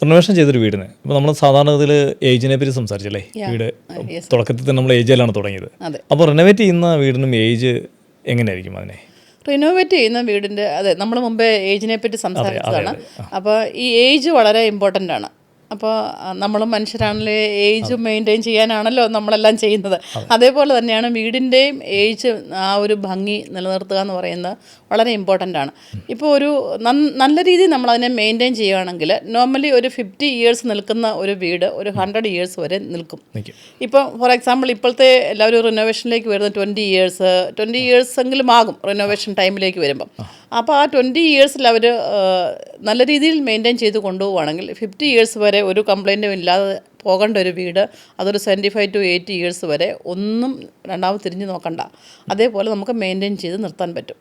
Renovation ചെയ്തൊരു വീടിന് ഇപ്പോൾ നമ്മൾ സാധാരണ ഇതിൽ ഏജിനെ പറ്റി സംസാരിച്ചല്ലേ, വീട് തുടക്കത്തിൽ തന്നെ നമ്മൾ ഏജിലാണ് തുടങ്ങിയത്. അപ്പോൾ റിനോവേറ്റ് ചെയ്യുന്ന വീടിനും ഏജ് എങ്ങനെയായിരിക്കും അതിനെ? റിനോവേറ്റ് ചെയ്യുന്ന വീടിൻ്റെ നമ്മൾ മുമ്പേ ഏജിനെ പറ്റി സംസാരിച്ചതാണ്. അപ്പോൾ ഈ ഏജ് വളരെ ഇമ്പോർട്ടൻ്റ് ആണ്. അപ്പോൾ നമ്മൾ മനുഷ്യരാണല്ലോ, ഏജ് മെയിൻറ്റെയിൻ ചെയ്യാനാണല്ലോ നമ്മളെല്ലാം ചെയ്യുന്നത്. അതേപോലെ തന്നെയാണ് വീടിൻ്റെയും ഏജ്, ആ ഒരു ഭംഗി നിലനിർത്തുക എന്ന് പറയുന്നത് വളരെ ഇമ്പോർട്ടൻ്റ് ആണ്. ഇപ്പോൾ ഒരു നല്ല രീതിയിൽ നമ്മളതിനെ മെയിൻറ്റെയിൻ ചെയ്യുകയാണെങ്കിൽ നോർമലി ഒരു 50 ഇയേഴ്സ് നിൽക്കുന്ന ഒരു വീട് ഒരു 100 ഇയേഴ്സ് വരെ നിൽക്കും. ഇപ്പോൾ ഫോർ എക്സാമ്പിൾ ഇപ്പോഴത്തെ എല്ലാവരും റിനോവേഷനിലേക്ക് വരുന്നത് 20 ഇയേഴ്സ് എങ്കിലും ആകും റിനോവേഷൻ ടൈമിലേക്ക് വരുമ്പം. അപ്പോൾ ആ 20 ഇയേഴ്സിൽ അവർ നല്ല രീതിയിൽ മെയിൻറ്റെയിൻ ചെയ്ത് കൊണ്ടുപോവുകയാണെങ്കിൽ 50 ഇയേഴ്സ് വരെ ഒരു കംപ്ലൈൻറ്റും ഇല്ലാതെ പോകേണ്ട ഒരു വീട് അതൊരു 75 to 80 ഇയേഴ്സ് വരെ ഒന്നും രണ്ടാമത് തിരിഞ്ഞ് നോക്കണ്ട, അതേപോലെ നമുക്ക് മെയിൻറ്റെയിൻ ചെയ്ത് നിർത്താൻ പറ്റും.